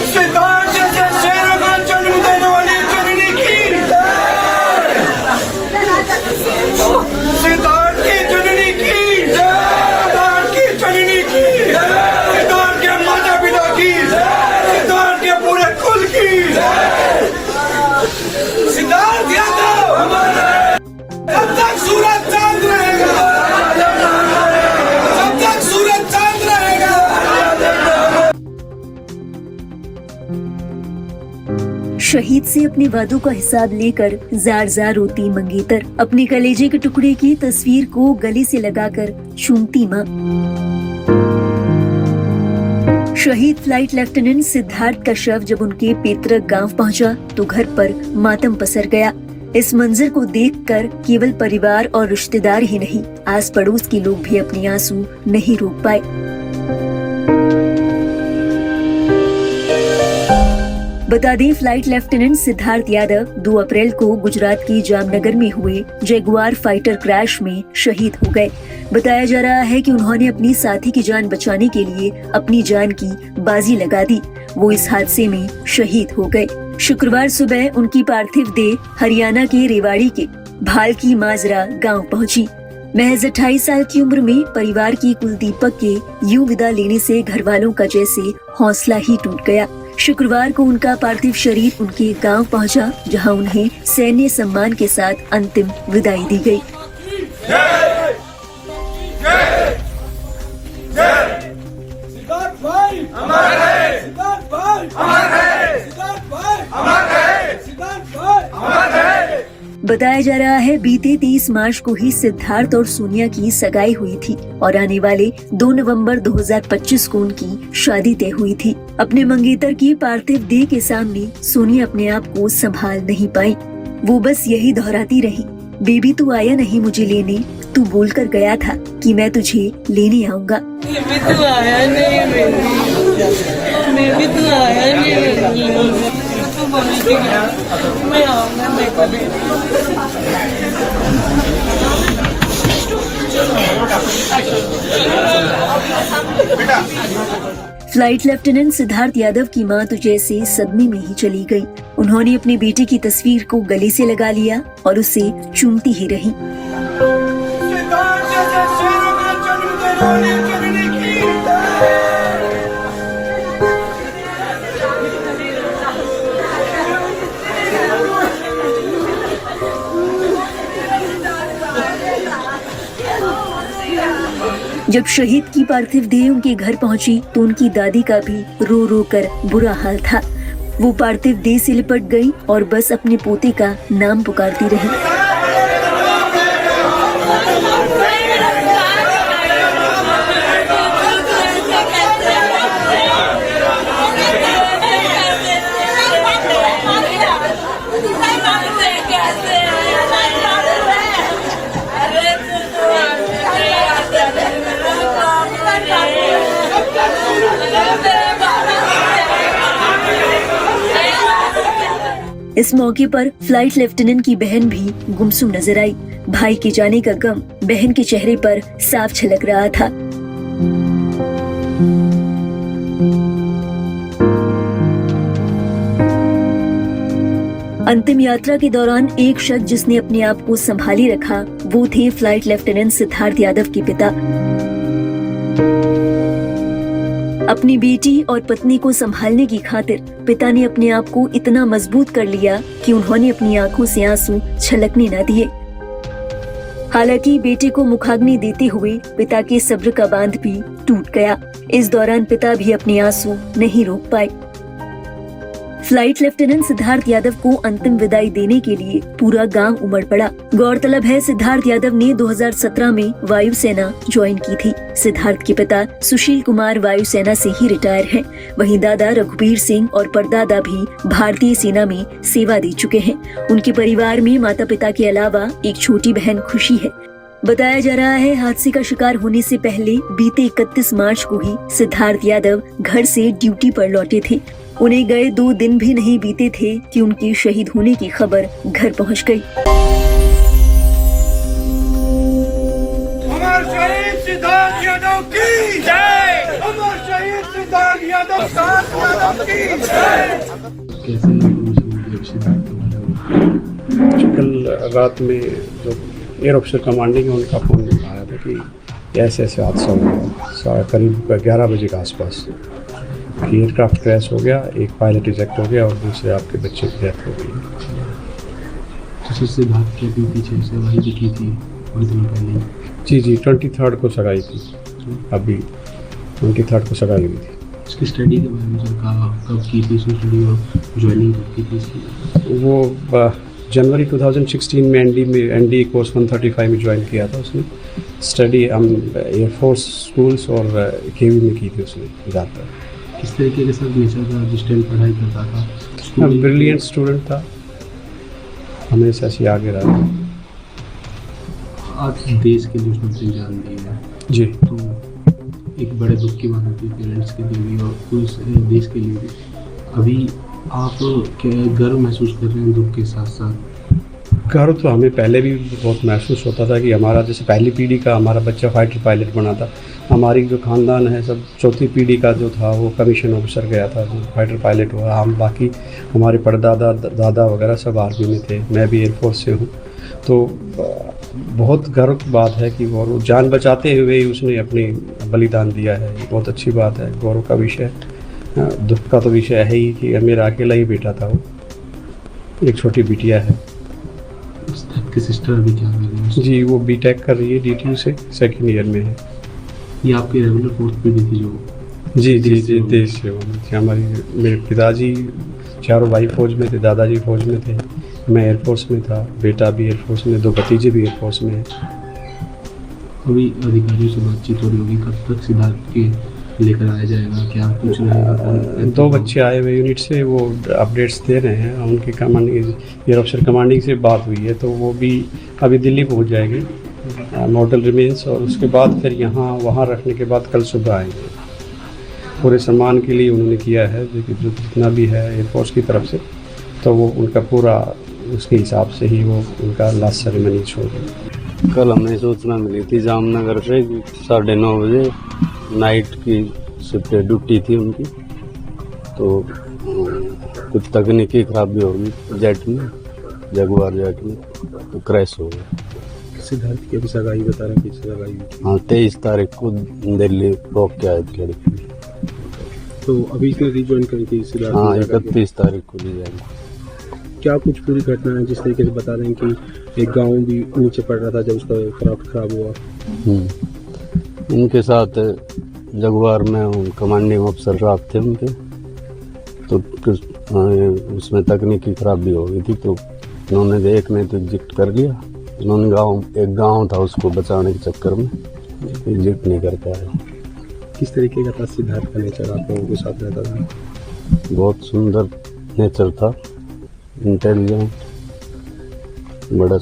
सिद्धार्थ जैसे शेरों का जन्म देने वाली जननी की सिद्धार्थ की जननी की सिद्धार्थ की जननी की सिद्धार्थ के माता पिता की सिद्धार्थ के पूरे कुल की सिद्धार्थ यादव हमारे जब तक सूरज चांद रहेगा जब तक सूरज चांद रहेगा। शहीद से अपने वादों का हिसाब लेकर जार जार रोती मंगेतर, अपने कलेजे के टुकड़े की तस्वीर को गले से लगाकर चूमती मां। शहीद फ्लाइट लेफ्टिनेंट सिद्धार्थ का शव जब उनके पैतृक गांव पहुंचा तो घर पर मातम पसर गया। इस मंजर को देखकर केवल परिवार और रिश्तेदार ही नहीं, आस पड़ोस के लोग भी अपने आंसू नहीं रोक पाए। बता दें, फ्लाइट लेफ्टिनेंट सिद्धार्थ यादव 2 अप्रैल को गुजरात के जामनगर में हुए जगुआर फाइटर क्रैश में शहीद हो गए। बताया जा रहा है कि उन्होंने अपनी साथी की जान बचाने के लिए अपनी जान की बाजी लगा दी। वो इस हादसे में शहीद हो गए। शुक्रवार सुबह उनकी पार्थिव देह हरियाणा के रेवाड़ी के भालकी माजरा गांव पहुंची। महज 28 साल की उम्र में परिवार की कुलदीपक के यूं विदा लेने से घर वालों का जैसे हौसला ही टूट गया। शुक्रवार को उनका पार्थिव शरीर उनके गांव पहुंचा, जहां उन्हें सैन्य सम्मान के साथ अंतिम विदाई दी गई। बताया जा रहा है बीते 30 मार्च को ही सिद्धार्थ और सोनिया की सगाई हुई थी और आने वाले 2 नवंबर 2025 को उनकी शादी तय हुई थी। अपने मंगेतर की पार्थिव देह के सामने सोनिया अपने आप को संभाल नहीं पाई। वो बस यही दोहराती रही, बेबी तू आया नहीं मुझे लेने, तू बोलकर गया था कि मैं तुझे लेने आऊंगा। बेबी तू आया नहीं, बेबी तू आया नहीं, मैं आऊंगा, मैं कभी। फ्लाइट लेफ्टिनेंट सिद्धार्थ यादव की मां तो जैसे सदमे में ही चली गई। उन्होंने अपने बेटे की तस्वीर को गले से लगा लिया और उसे चूमती ही रही। सिद्धार्थ जैसे शेरों का जन्म देने वाली जननी की जब शहीद की पार्थिव देह उनके घर पहुंची तो उनकी दादी का भी रो रो कर बुरा हाल था। वो पार्थिव देह से लिपट गई और बस अपने पोते का नाम पुकारती रही। इस मौके पर फ्लाइट लेफ्टिनेंट की बहन भी गुमसुम नजर आई। भाई के जाने का गम बहन के चेहरे पर साफ झलक रहा था। अंतिम यात्रा के दौरान एक शख्स जिसने अपने आप को संभाली रखा वो थे फ्लाइट लेफ्टिनेंट सिद्धार्थ यादव के पिता। अपनी बेटी और पत्नी को संभालने की खातिर पिता ने अपने आप को इतना मजबूत कर लिया कि उन्होंने अपनी आंखों से आंसू छलकने न दिए। हालांकि बेटे को मुखाग्नि देते हुए पिता के सब्र का बांध भी टूट गया। इस दौरान पिता भी अपने आंसू नहीं रोक पाए। फ्लाइट लेफ्टिनेंट सिद्धार्थ यादव को अंतिम विदाई देने के लिए पूरा गांव उमड़ पड़ा। गौरतलब है सिद्धार्थ यादव ने 2017 में वायुसेना ज्वाइन की थी। सिद्धार्थ के पिता सुशील कुमार वायुसेना से ही रिटायर हैं। वहीं दादा रघुबीर सिंह और परदादा भी भारतीय सेना में सेवा दे चुके हैं। उनके परिवार में माता पिता के अलावा एक छोटी बहन खुशी है। बताया जा रहा है हादसे का शिकार होने से पहले बीते 31 मार्च को ही सिद्धार्थ यादव घर से ड्यूटी पर लौटे थे। उन्हें गए 2 दिन भी नहीं बीते थे कि उनके शहीद होने की खबर घर पहुंच गई। अमर शहीद सिद्धार्थ यादव की जय। अमर शहीद सिद्धार्थ यादव की जय। कैसे इन्फॉर्मेशन मिली सिद्धार्थ के बारे में? कल रात में जो एयर ऑफिसर कमांडिंग है उनका फ़ोन आया था कि ऐसे ऐसे हादसा हो गया करीब 11 बजे के आसपास कि एयरक्राफ्ट क्रैश हो गया, एक पायलट इजेक्ट हो गया और दूसरे आपके बच्चे की डेथ हो गई। तो सिद्धार्थ के भी पीछे सगाई भी की थी थोड़ी दिन पहले? जी 23 को सगाई थी, अभी 23 को सगाई हुई थी। उसकी स्टडी के बारे में सर कब की थी उसने स्टडी और ज्वाइनिंग कब की थी इसकी? वो जनवरी 2016 में एनडी कोर्स 135 में ज्वाइन किया था उसने। स्टडी हम एयरफोर्स स्कूल्स और केवी में की थी उसने ज़्यादातर। किस तरीके के सब नेचर था जिस टाइम पढ़ाई करता था? ब्रिलियंट स्टूडेंट था, हमेशा से आगे रहा। आज देश के लिए उसने अपनी जान दी है, जी तो एक बड़े दुख की बात होती है पेरेंट्स के लिए भी और उस देश के लिए भी। अभी आप गर्व महसूस कर रहे हैं दुख के साथ साथ? गर्व तो हमें पहले भी बहुत महसूस होता था कि हमारा जैसे पहली पीढ़ी का हमारा बच्चा फाइटर पायलट बना था। हमारी जो खानदान है सब चौथी पीढ़ी का जो था वो कमीशन ऑफिसर गया था, जो फाइटर पायलट हुआ। हम बाकी हमारे परदादा दादा वगैरह सब आर्मी में थे, मैं भी एयरफोर्स से हूँ। तो बहुत गर्व की बात है कि वो जान बचाते हुए ही उसने अपनी बलिदान दिया है। ये बहुत अच्छी बात है, गौरव का विषय। दुख का तो विषय है ही कि मेरा अकेला ही बेटा था वो, एक छोटी बिटिया है। आपकी सिस्टर अभी क्या कर रही है? जी वो बीटेक कर रही है, DTU से सेकंड ईयर में है। ये आपकी रेगुलर फोर्थ पीढ़ी थी जो? जी देश से वो थी। हमारी मेरे पिताजी चारों भाई फौज में थे, दादाजी फौज में थे, मैं एयरफोर्स में था, बेटा भी एयरफोर्स में, 2 भतीजे भी एयरफोर्स में हैं। अभी अधिकारियों से बातचीत हो रही होगी, कब तक सिद्धार्थ के लेकर आया जाएगा, क्या कुछ रहेगा? 2 बच्चे आए हुए यूनिट से, वो अपडेट्स दे रहे हैं। उनकी कमांडिंग एयर ऑफिसर कमांडिंग से बात हुई है, तो वो भी अभी दिल्ली पहुंच जाएगी मॉडल रिमेंस, और उसके बाद फिर यहाँ वहाँ रखने के बाद कल सुबह आएंगे। पूरे सम्मान के लिए उन्होंने किया है जो जितना भी है एयरफोर्स की तरफ से, तो वो उनका पूरा उसके हिसाब से ही वो उनका लास्ट सेरेमनी होगी। कल हमें सूचना मिली थी जामनगर से 9:30 बजे नाइट की शिफ्ट ड्यूटी थी उनकी, तो कुछ तकनीकी खराबी होगी जेट में, जगुआर जेट में, तो क्रैश हो गया। सिद्धार्थ की अभी सगाई बता रहे हैं कि सगाई हुई थी? हाँ 23 तारीख को दिल्ली रोक के आए थे लड़की। तो अभी इसने रिज्वाइन करी थी सिद्धार्थ? हाँ 31 तारीख को दी जाएगी। क्या कुछ पूरी घटना है जिस तरीके से बता रहे हैं कि एक गाँव भी नीचे पड़ रहा था जब उसका क्राफ्ट खराब हुआ? उनके साथ जगुआर में कमांडिंग अफसर साहब थे उनके, तो उसमें तकनीकी खराबी हो गई थी, तो उन्होंने एक ने तो एग्जिट कर लिया। उन्होंने एक गांव था उसको बचाने के चक्कर में एग्जिट नहीं कर पाया। किस तरीके का था सिद्धार्थ का नेचर, आप लोगों के साथ रहता था? बहुत सुंदर नेचर था, इंटेलिजेंट, बड़ा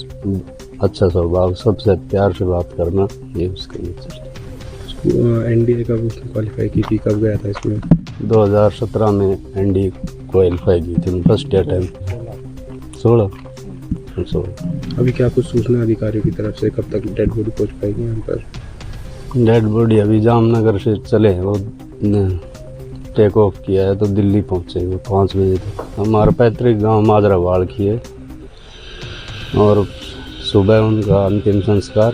अच्छा स्वभाव, सबसे प्यार से बात करना, ये उसका नेचर। NDA कब उसने क्वालिफाई की थी, कब गया था इसमें? 2017 में NDA क्वालिफाई की थी फर्स्ट ईयर टाइम। 16। अभी क्या कुछ सूचना अधिकारियों की तरफ से, कब तक डेड बॉडी पहुंच पाएगी यहाँ पर? डेड बॉडी अभी जामनगर से चले हैं, वो टेक ऑफ किया है तो दिल्ली पहुँचेंगे 5 बजे तक। हमारा पैतृक गांव माजरावाड़ की है, और सुबह उनका अंतिम संस्कार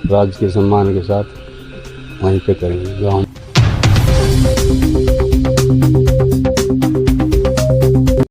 राजकीय सम्मान के साथ वहीं पे करेंगे गाँव।